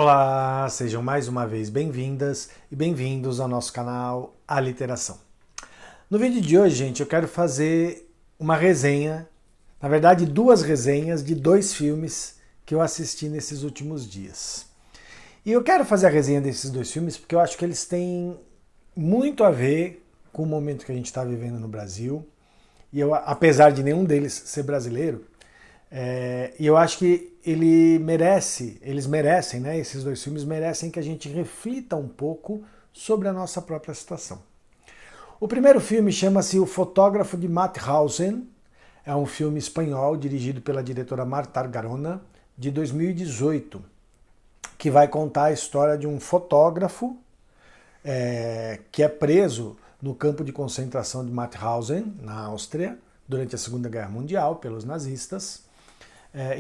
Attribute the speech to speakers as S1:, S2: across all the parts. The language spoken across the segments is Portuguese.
S1: Olá, sejam mais uma vez bem-vindas e bem-vindos ao nosso canal Aliteração. No vídeo de hoje, gente, eu quero fazer uma resenha, na verdade duas resenhas de dois filmes que eu assisti nesses últimos dias. E eu quero fazer a resenha desses dois filmes porque eu acho que eles têm muito a ver com o momento que a gente está vivendo no Brasil. E eu, apesar de nenhum deles ser brasileiro, e eu acho que eles merecem, né? Esses dois filmes merecem que a gente reflita um pouco sobre a nossa própria situação. O primeiro filme chama-se O Fotógrafo de Mauthausen. É um filme espanhol dirigido pela diretora Marta Argarona, de 2018, que vai contar a história de um fotógrafo que é preso no campo de concentração de Mauthausen, na Áustria, durante a Segunda Guerra Mundial, pelos nazistas.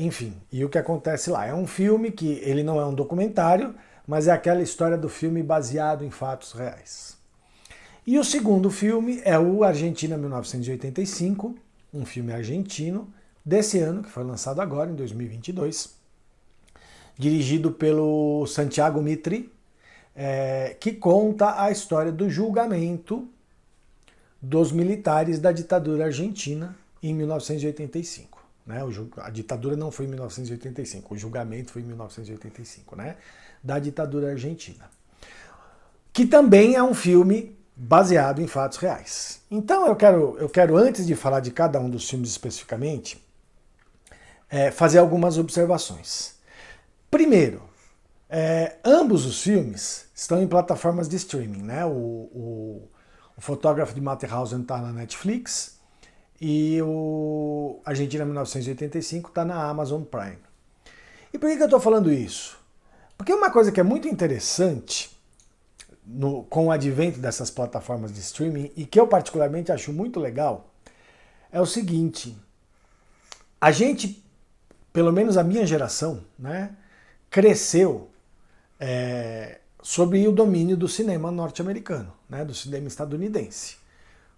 S1: Enfim, e o que acontece lá? É um filme que ele não é um documentário, mas é aquela história do filme baseado em fatos reais. E o segundo filme é o Argentina 1985, um filme argentino desse ano, que foi lançado agora, em 2022, dirigido pelo Santiago Mitre, que conta a história do julgamento dos militares da ditadura argentina em 1985. Né? A ditadura não foi em 1985, o julgamento foi em 1985, né? Da ditadura argentina. Que também é um filme baseado em fatos reais. Então eu quero antes de falar de cada um dos filmes especificamente, fazer algumas observações. Primeiro, ambos os filmes estão em plataformas de streaming, né? O Fotógrafo de Mauthausen está na Netflix e o Argentina 1985 está na Amazon Prime. E por que eu estou falando isso? Porque uma coisa que é muito interessante com o advento dessas plataformas de streaming e que eu particularmente acho muito legal é o seguinte: a gente, pelo menos a minha geração, né, cresceu sob o domínio do cinema norte-americano, né, do cinema estadunidense.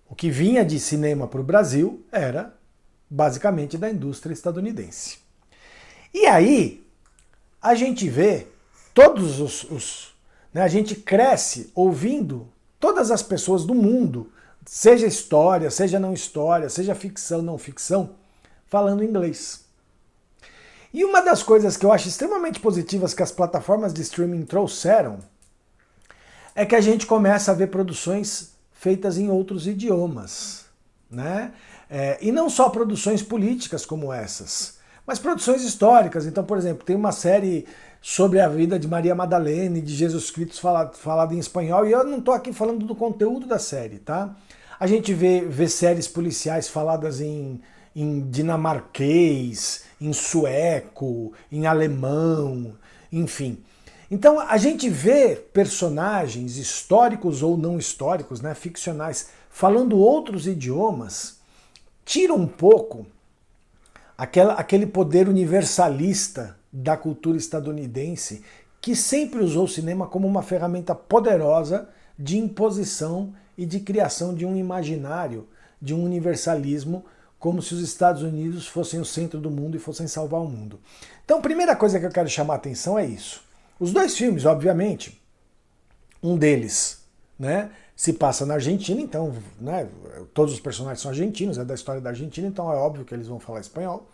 S1: O que vinha de cinema para o Brasil era basicamente da indústria estadunidense. E aí a gente vê a gente cresce ouvindo todas as pessoas do mundo, seja história, seja não história, seja ficção, não ficção, falando inglês. E uma das coisas que eu acho extremamente positivas que as plataformas de streaming trouxeram é que a gente começa a ver produções feitas em outros idiomas, né? E não só produções políticas como essas, mas produções históricas. Então, por exemplo, tem uma série sobre a vida de Maria Madalena e de Jesus Cristo falada em espanhol, e eu não estou aqui falando do conteúdo da série, tá? A gente vê séries policiais faladas em dinamarquês, em sueco, em alemão, enfim. Então a gente vê personagens históricos ou não históricos, né, ficcionais, falando outros idiomas, tira um pouco aquele poder universalista da cultura estadunidense que sempre usou o cinema como uma ferramenta poderosa de imposição e de criação de um imaginário, de um universalismo, como se os Estados Unidos fossem o centro do mundo e fossem salvar o mundo. Então a primeira coisa que eu quero chamar a atenção é isso. Os dois filmes, obviamente, um deles, né, se passa na Argentina, então, né, todos os personagens são argentinos, é da história da Argentina, então é óbvio que eles vão falar espanhol.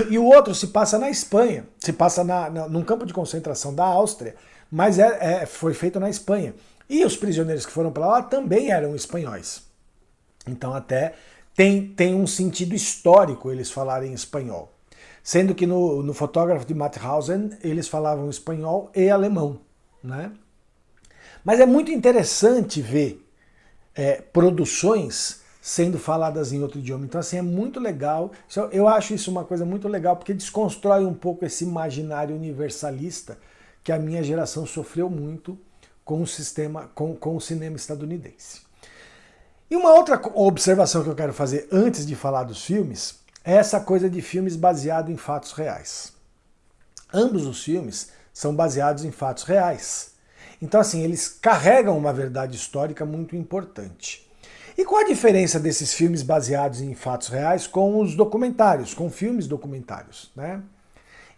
S1: E o outro se passa na Espanha, se passa num campo de concentração da Áustria, mas foi feito na Espanha. E os prisioneiros que foram para lá também eram espanhóis. Então até tem um sentido histórico eles falarem espanhol. Sendo que no Fotógrafo de Mauthausen eles falavam espanhol e alemão, né? Mas é muito interessante ver produções sendo faladas em outro idioma. Então assim, é muito legal. Eu acho isso uma coisa muito legal, porque desconstrói um pouco esse imaginário universalista que a minha geração sofreu muito com o cinema estadunidense. E uma outra observação que eu quero fazer antes de falar dos filmes é essa coisa de filmes baseados em fatos reais. Ambos os filmes são baseados em fatos reais. Então, assim, eles carregam uma verdade histórica muito importante. E qual a diferença desses filmes baseados em fatos reais com os documentários, com filmes documentários, né?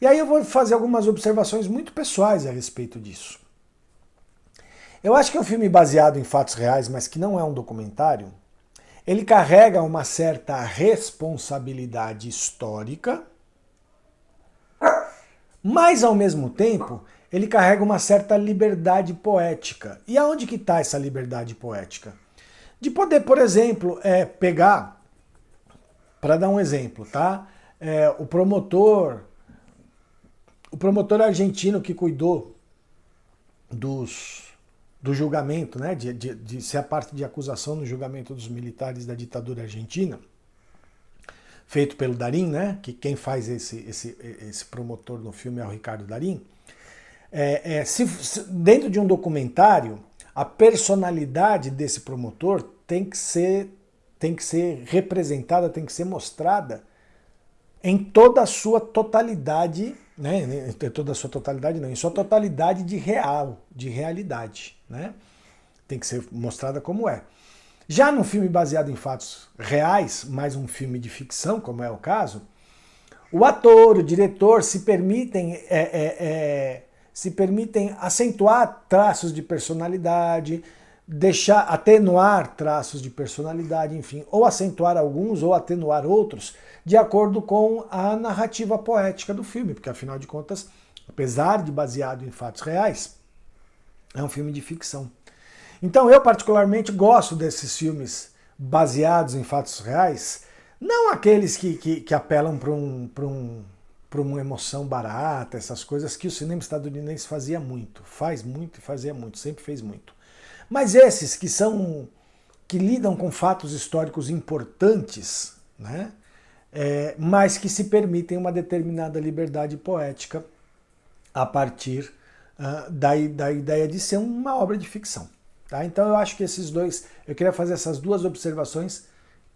S1: E aí eu vou fazer algumas observações muito pessoais a respeito disso. Eu acho que é um filme baseado em fatos reais, mas que não é um documentário. Ele carrega uma certa responsabilidade histórica, mas ao mesmo tempo ele carrega uma certa liberdade poética. E aonde que está essa liberdade poética? De poder, por exemplo, pegar, para dar um exemplo, tá? O promotor argentino que cuidou do julgamento, né, de ser a parte de acusação no julgamento dos militares da ditadura argentina, feito pelo Darín, né, que quem faz esse promotor no filme é o Ricardo Darín. Dentro de um documentário, a personalidade desse promotor tem que ser representada, tem que ser mostrada em toda a sua totalidade, né? Em toda a sua totalidade não, em sua totalidade de realidade, né? Tem que ser mostrada como é. Já num filme baseado em fatos reais, mais um filme de ficção, como é o caso, o ator, o diretor se permitem acentuar traços de personalidade, atenuar traços de personalidade, enfim, ou acentuar alguns ou atenuar outros, de acordo com a narrativa poética do filme, porque afinal de contas, apesar de baseado em fatos reais, é um filme de ficção. Então eu particularmente gosto desses filmes baseados em fatos reais, não aqueles que apelam para uma emoção barata, essas coisas que o cinema estadunidense fazia muito, faz muito e fazia muito, sempre fez muito. Mas esses que lidam com fatos históricos importantes, né? Mas que se permitem uma determinada liberdade poética a partir da ideia de ser uma obra de ficção. Tá? Então eu acho que eu queria fazer essas duas observações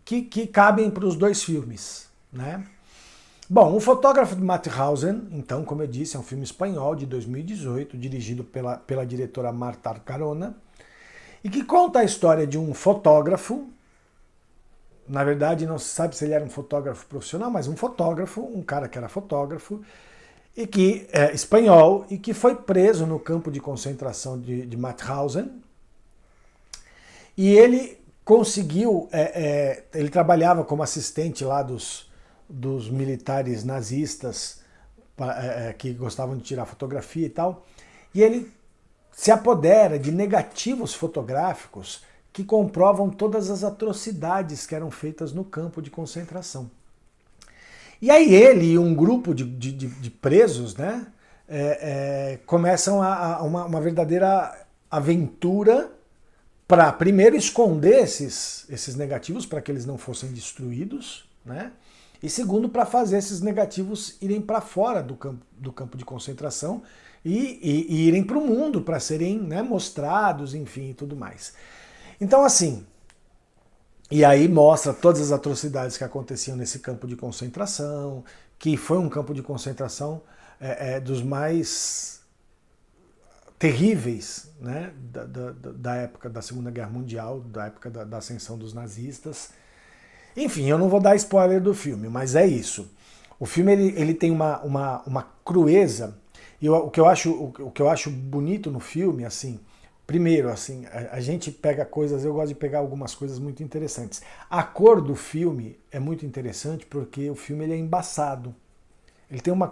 S1: que cabem para os dois filmes. Né? Bom, O Fotógrafo de Mauthausen, então, como eu disse, é um filme espanhol de 2018, dirigido pela diretora Marta Arcarona, e que conta a história de um fotógrafo. Na verdade, não se sabe se ele era um fotógrafo profissional, mas um cara que era fotógrafo, e que é espanhol, e que foi preso no campo de concentração de Mauthausen. E ele conseguiu, ele trabalhava como assistente lá dos militares nazistas que gostavam de tirar fotografia e tal, e ele se apodera de negativos fotográficos que comprovam todas as atrocidades que eram feitas no campo de concentração. E aí ele e um grupo de presos, né, começam uma verdadeira aventura para, primeiro, esconder esses negativos para que eles não fossem destruídos, né, e segundo, para fazer esses negativos irem para fora do campo de concentração e irem para o mundo, para serem, né, mostrados, enfim, e tudo mais. Então, assim, e aí mostra todas as atrocidades que aconteciam nesse campo de concentração, que foi um campo de concentração dos mais terríveis, né, da época da Segunda Guerra Mundial, da época da ascensão dos nazistas. Enfim, eu não vou dar spoiler do filme, mas é isso. O filme ele tem uma crueza, e o que eu acho bonito no filme, assim, primeiro, assim, a gente pega coisas, eu gosto de pegar algumas coisas muito interessantes. A cor do filme é muito interessante porque o filme ele é embaçado. Ele tem uma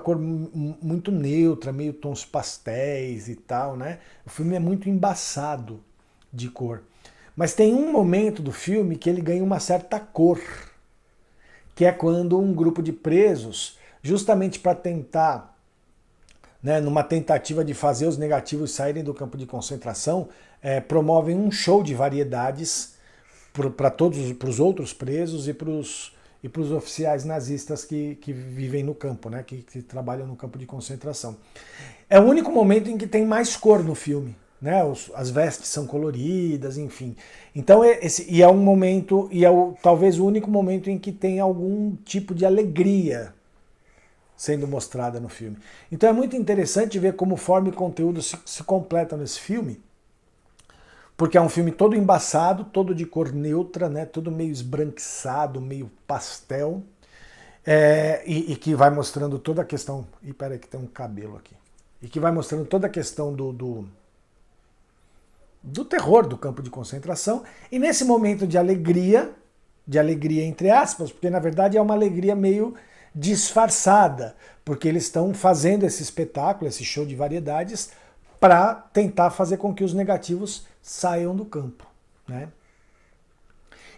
S1: cor muito neutra, meio tons pastéis e tal, né? O filme é muito embaçado de cor. Mas tem um momento do filme que ele ganha uma certa cor, que é quando um grupo de presos, justamente para tentar, né, numa tentativa de fazer os negativos saírem do campo de concentração, promovem um show de variedades para os outros presos e para os oficiais nazistas que vivem no campo, né, que trabalham no campo de concentração. É o único momento em que tem mais cor no filme. Né, as vestes são coloridas, enfim. Então é um momento, e talvez o único momento em que tem algum tipo de alegria sendo mostrada no filme. Então é muito interessante ver como forma e conteúdo se completam nesse filme, porque é um filme todo embaçado, todo de cor neutra, né, todo meio esbranquiçado, meio pastel, E que vai mostrando toda a questão... Ih, peraí que tem um cabelo aqui. E que vai mostrando toda a questão do terror do campo de concentração. E nesse momento de alegria entre aspas, porque na verdade é uma alegria meio disfarçada, porque eles estão fazendo esse espetáculo, esse show de variedades, para tentar fazer com que os negativos saiam do campo, né?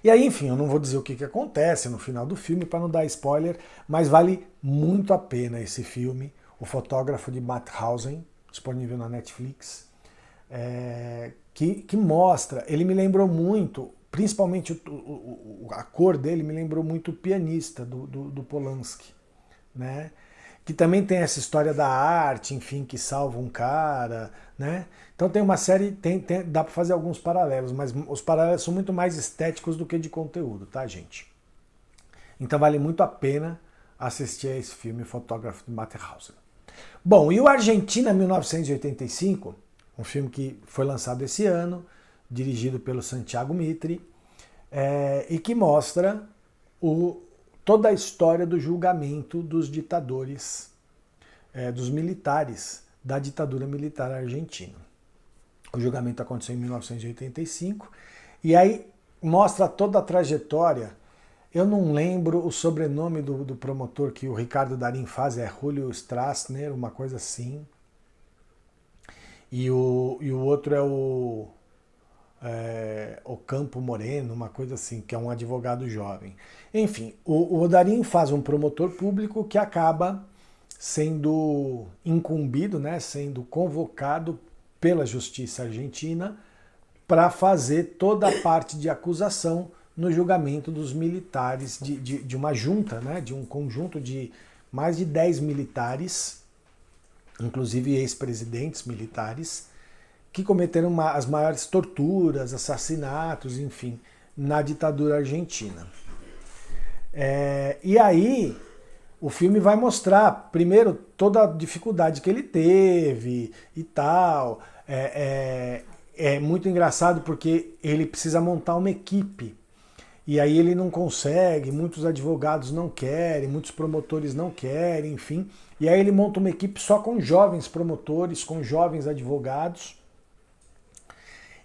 S1: E aí, enfim, eu não vou dizer o que acontece no final do filme para não dar spoiler, mas vale muito a pena esse filme, O Fotógrafo de Mauthausen, disponível na Netflix, que mostra, ele me lembrou muito, principalmente a cor dele me lembrou muito o Pianista, do Polanski, né? Que também tem essa história da arte, enfim, que salva um cara, né? Então tem uma série, dá para fazer alguns paralelos, mas os paralelos são muito mais estéticos do que de conteúdo, tá, gente? Então vale muito a pena assistir a esse filme, Fotógrafo de Mauthausen. Bom, e o Argentina 1985, um filme que foi lançado esse ano, dirigido pelo Santiago Mitre, e que mostra toda a história do julgamento dos ditadores, dos militares da ditadura militar argentina. O julgamento aconteceu em 1985 e aí mostra toda a trajetória. Eu não lembro o sobrenome do promotor que o Ricardo Darín faz, é Julio Strassner, uma coisa assim. E o outro é o Campo Moreno, uma coisa assim, que é um advogado jovem. Enfim, o Darín faz um promotor público que acaba sendo incumbido, né, sendo convocado pela justiça argentina para fazer toda a parte de acusação no julgamento dos militares de uma junta, né, de um conjunto de mais de 10 militares, inclusive ex-presidentes militares, que cometeram as maiores torturas, assassinatos, enfim, na ditadura argentina. E aí o filme vai mostrar, primeiro, toda a dificuldade que ele teve e tal. É muito engraçado porque ele precisa montar uma equipe. E aí ele não consegue, muitos advogados não querem, muitos promotores não querem, enfim. E aí ele monta uma equipe só com jovens promotores, com jovens advogados,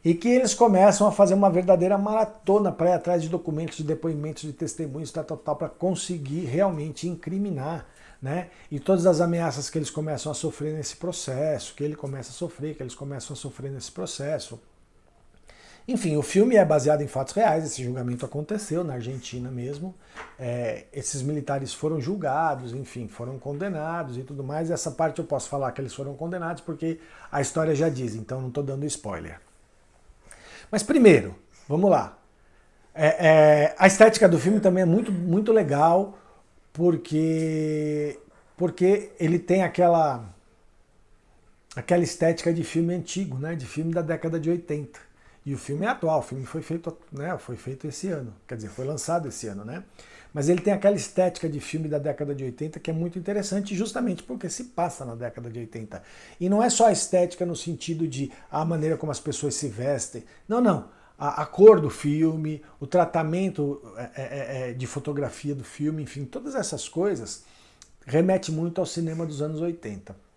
S1: e que eles começam a fazer uma verdadeira maratona para ir atrás de documentos, de depoimentos, de testemunhos, tal, para conseguir realmente incriminar, né? E todas as ameaças que eles começam a sofrer nesse processo, que ele começa a sofrer, que eles começam a sofrer nesse processo. Enfim, o filme é baseado em fatos reais, esse julgamento aconteceu na Argentina mesmo, esses militares foram julgados, enfim, foram condenados e tudo mais. Essa parte eu posso falar que eles foram condenados porque a história já diz, então não estou dando spoiler. Mas primeiro, vamos lá. A estética do filme também é muito, muito legal, porque ele tem aquela estética de filme antigo, né? De filme da década de 80. E o filme é atual, o filme foi feito, né? Foi feito esse ano, quer dizer, foi lançado esse ano, né? Mas ele tem aquela estética de filme da década de 80 que é muito interessante justamente porque se passa na década de 80. E não é só a estética no sentido de a maneira como as pessoas se vestem. Não, não. A cor do filme, o tratamento de fotografia do filme, enfim, todas essas coisas remete muito ao cinema dos anos 80.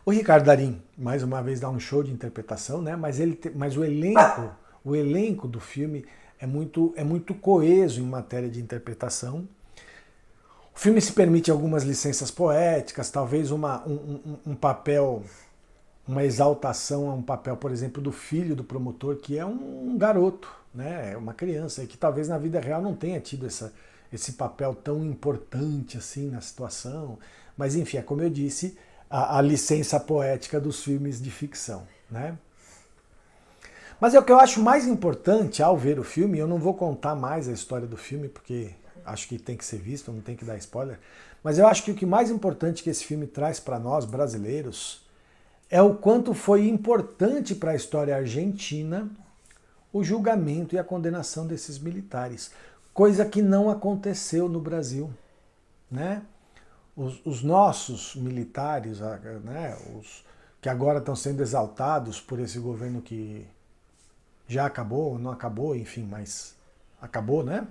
S1: O Ricardo Darín, mais uma vez, dá um show de interpretação, né? Mas o elenco do filme é muito coeso em matéria de interpretação. O filme se permite algumas licenças poéticas, talvez um papel, uma exaltação a um papel, por exemplo, do filho do promotor, que é um garoto, né? É uma criança, e que talvez na vida real não tenha tido esse papel tão importante assim na situação. Mas enfim, é como eu disse, a licença poética dos filmes de ficção, né? Mas é o que eu acho mais importante ao ver o filme. Eu não vou contar mais a história do filme, porque acho que tem que ser visto, não tem que dar spoiler. Mas eu acho que o que mais importante que esse filme traz para nós, brasileiros, é o quanto foi importante para a história argentina o julgamento e a condenação desses militares. Coisa que não aconteceu no Brasil, né? Os nossos militares, né, os que agora estão sendo exaltados por esse governo que já acabou, não acabou, enfim, mas acabou, né?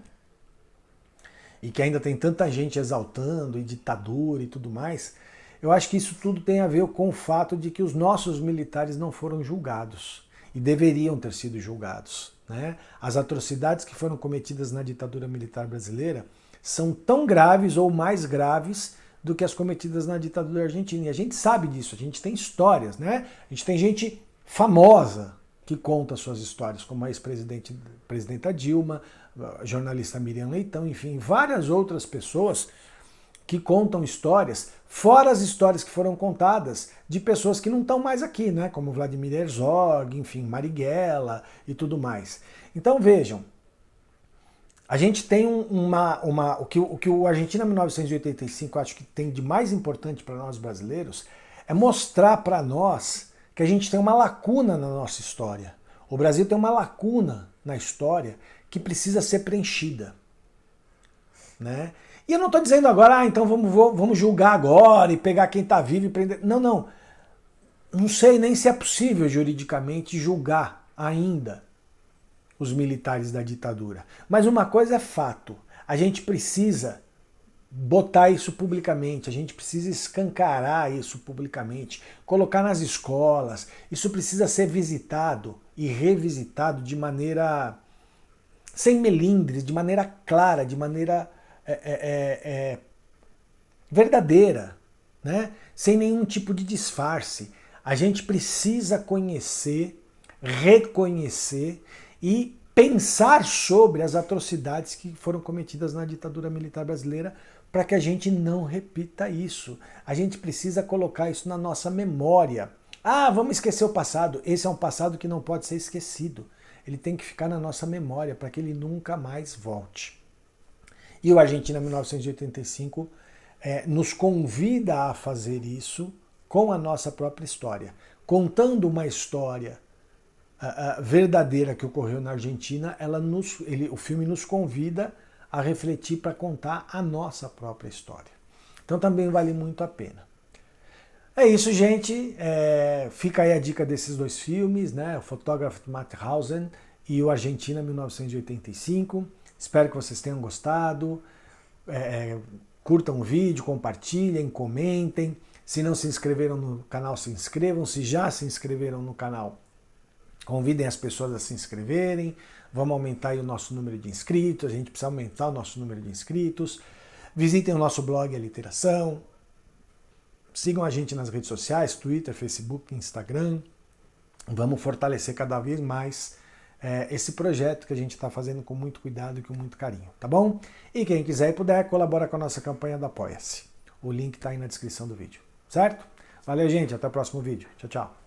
S1: e que ainda tem tanta gente exaltando, e ditadura e tudo mais, eu acho que isso tudo tem a ver com o fato de que os nossos militares não foram julgados e deveriam ter sido julgados, né? As atrocidades que foram cometidas na ditadura militar brasileira são tão graves ou mais graves do que as cometidas na ditadura argentina. E a gente sabe disso, a gente tem histórias, né? A gente tem gente famosa que conta suas histórias, como a ex-presidenta Dilma, a jornalista Miriam Leitão, enfim, várias outras pessoas que contam histórias, fora as histórias que foram contadas de pessoas que não estão mais aqui, né? Como Vladimir Herzog, enfim, Marighella e tudo mais. Então vejam, a gente tem o que o Argentina 1985 acho que tem de mais importante para nós brasileiros é mostrar para nós que a gente tem uma lacuna na nossa história. O Brasil tem uma lacuna na história que precisa ser preenchida, né? E eu não estou dizendo agora, então vamos julgar agora e pegar quem está vivo e prender. Não, não. Não sei nem se é possível juridicamente julgar ainda os militares da ditadura. Mas uma coisa é fato, a gente precisa botar isso publicamente, a gente precisa escancarar isso publicamente, colocar nas escolas, isso precisa ser visitado e revisitado de maneira sem melindres, de maneira clara, de maneira verdadeira, né? Sem nenhum tipo de disfarce. A gente precisa conhecer, reconhecer e pensar sobre as atrocidades que foram cometidas na ditadura militar brasileira para que a gente não repita isso. A gente precisa colocar isso na nossa memória. Ah, vamos esquecer o passado. Esse é um passado que não pode ser esquecido. Ele tem que ficar na nossa memória para que ele nunca mais volte. E o Argentina 1985 nos convida a fazer isso com a nossa própria história, contando uma história verdadeira que ocorreu na Argentina. O filme nos convida a refletir para contar a nossa própria história. Então também vale muito a pena. É isso, gente. Fica aí a dica desses dois filmes, né? O Fotógrafo de Mauthausen e o Argentina 1985. Espero que vocês tenham gostado. Curtam o vídeo, compartilhem, comentem. Se não se inscreveram no canal, se inscrevam. Se já se inscreveram no canal, convidem as pessoas a se inscreverem. Vamos aumentar aí o nosso número de inscritos. A gente precisa aumentar o nosso número de inscritos. Visitem o nosso blog A Literação. Sigam a gente nas redes sociais, Twitter, Facebook, Instagram. Vamos fortalecer cada vez mais esse projeto que a gente está fazendo com muito cuidado e com muito carinho, tá bom? E quem quiser e puder, colabora com a nossa campanha do Apoia-se. O link está aí na descrição do vídeo, certo? Valeu, gente. Até o próximo vídeo. Tchau, tchau.